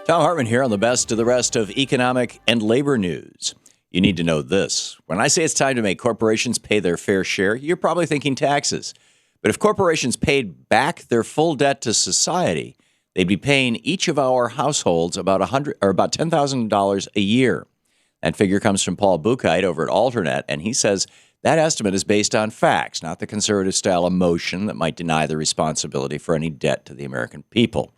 Thom Hartmann here on the best of the rest of economic and labor news. You need to know this. When I say it's time to make corporations pay their fair share, you're probably thinking taxes. But if corporations paid back their full debt to society, they'd be paying each of our households about $10,000 a year. That figure comes from Paul Buchheit over at Alternet, and he says that estimate is based on facts, not the conservative-style emotion that might deny the responsibility for any debt to the American people.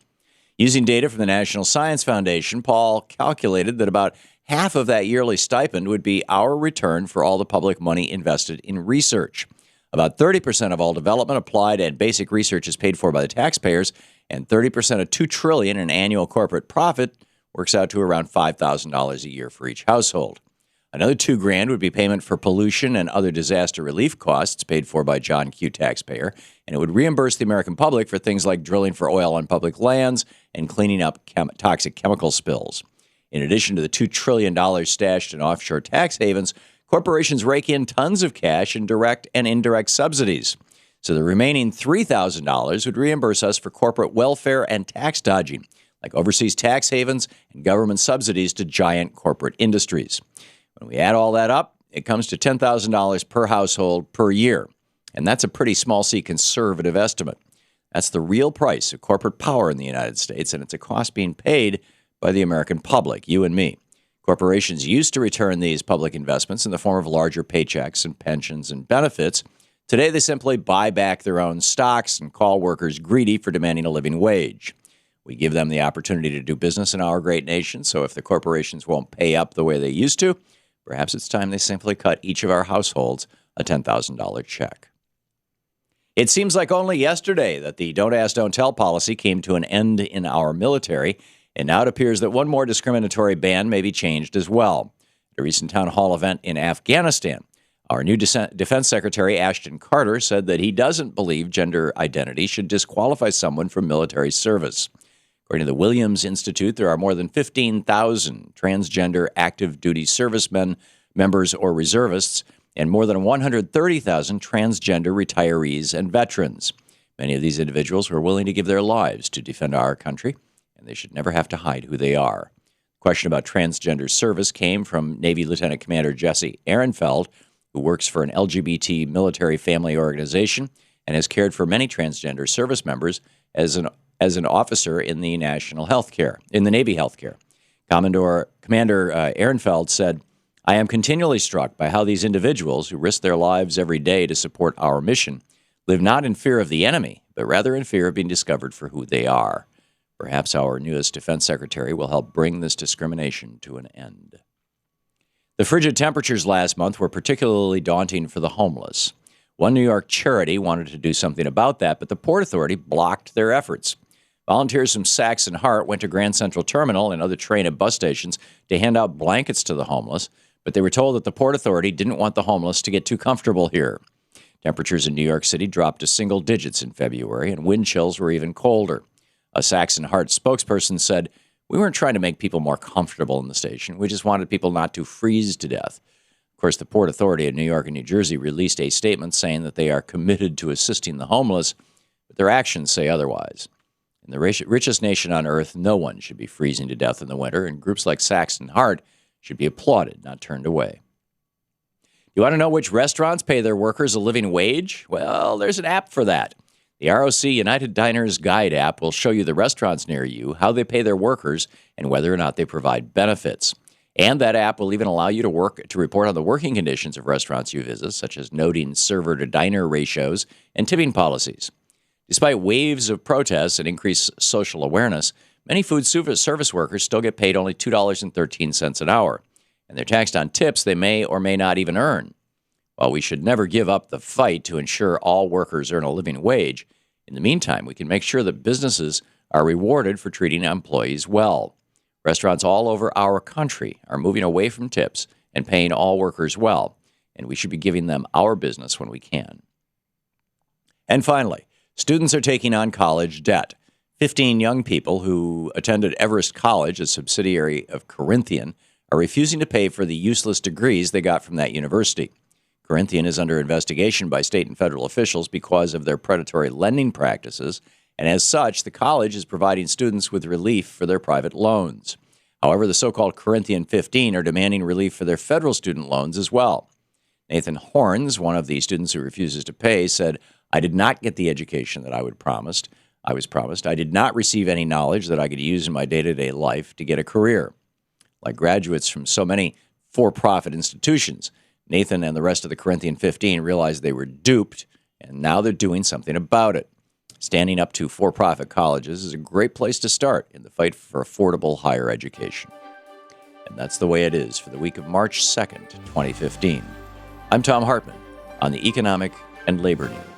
Using data from the National Science Foundation, Paul calculated that about half of that yearly stipend would be our return for all the public money invested in research. About 30% of all development, applied, and basic research is paid for by the taxpayers, and 30% of $2 trillion in annual corporate profit works out to around $5,000 a year for each household. Another $2,000 would be payment for pollution and other disaster relief costs paid for by John Q. taxpayer, and it would reimburse the American public for things like drilling for oil on public lands and cleaning up toxic chemical spills. In addition to the $2 trillion stashed in offshore tax havens, corporations rake in tons of cash in direct and indirect subsidies. So the remaining $3,000 would reimburse us for corporate welfare and tax dodging, like overseas tax havens and government subsidies to giant corporate industries. When we add all that up, it comes to $10,000 per household per year. And that's a pretty small c conservative estimate. That's the real price of corporate power in the United States, and it's a cost being paid by the American public, you and me. Corporations used to return these public investments in the form of larger paychecks and pensions and benefits. Today, they simply buy back their own stocks and call workers greedy for demanding a living wage. We give them the opportunity to do business in our great nation, so if the corporations won't pay up the way they used to, perhaps it's time they simply cut each of our households a $10,000 check. It seems like only yesterday that the Don't Ask, Don't Tell policy came to an end in our military, and now it appears that one more discriminatory ban may be changed as well. At a recent town hall event in Afghanistan, our new Defense Secretary Ashton Carter said that he doesn't believe gender identity should disqualify someone from military service. According to the Williams Institute, there are more than 15,000 transgender active duty servicemen, members, or reservists, and more than 130,000 transgender retirees and veterans. Many of these individuals were willing to give their lives to defend our country, and they should never have to hide who they are. The question about transgender service came from Navy Lieutenant Commander Jesse Ehrenfeld, who works for an LGBT military family organization and has cared for many transgender service members as an officer in the Navy healthcare. Commander Ehrenfeld said, "I am continually struck by how these individuals who risk their lives every day to support our mission live not in fear of the enemy, but rather in fear of being discovered for who they are. Perhaps our newest defense secretary will help bring this discrimination to an end." The frigid temperatures last month were particularly daunting for the homeless. One New York charity wanted to do something about that, but the Port Authority blocked their efforts. Volunteers from Saks and Hart went to Grand Central Terminal and other train and bus stations to hand out blankets to the homeless, but they were told that the Port Authority didn't want the homeless to get too comfortable here. Temperatures in New York City dropped to single digits in February, and wind chills were even colder. A Saks and Hart spokesperson said, "We weren't trying to make people more comfortable in the station. We just wanted people not to freeze to death." Of course, the Port Authority of New York and New Jersey released a statement saying that they are committed to assisting the homeless, but their actions say otherwise. In the richest nation on earth, no one should be freezing to death in the winter, and groups like Saks and Hart should be applauded, not turned away. You want to know which restaurants pay their workers a living wage? Well, there's an app for that. The ROC United Diners Guide app will show you the restaurants near you, how they pay their workers, and whether or not they provide benefits. And that app will even allow you to report on the working conditions of restaurants you visit, such as noting server-to-diner ratios and tipping policies. Despite waves of protests and increased social awareness, many food service workers still get paid only $2.13 an hour, and they're taxed on tips they may or may not even earn. While we should never give up the fight to ensure all workers earn a living wage, in the meantime, we can make sure that businesses are rewarded for treating employees well. Restaurants all over our country are moving away from tips and paying all workers well, and we should be giving them our business when we can. And finally, students are taking on college debt. 15 young people who attended Everest College, a subsidiary of Corinthian, are refusing to pay for the useless degrees they got from that university. Corinthian is under investigation by state and federal officials because of their predatory lending practices And as such, the college is providing students with relief for their private loans. However, the so-called Corinthian 15 are demanding relief for their federal student loans as well. Nathan Horns, one of the students who refuses to pay, said, "I did not get the education that I was promised. I did not receive any knowledge that I could use in my day-to-day life to get a career." Like graduates from so many for-profit institutions, Nathan and the rest of the Corinthian 15 realized they were duped, and now they're doing something about it. Standing up to for-profit colleges is a great place to start in the fight for affordable higher education. And that's the way it is for the week of March 2nd, 2015. I'm Thom Hartmann on the Economic and Labor News.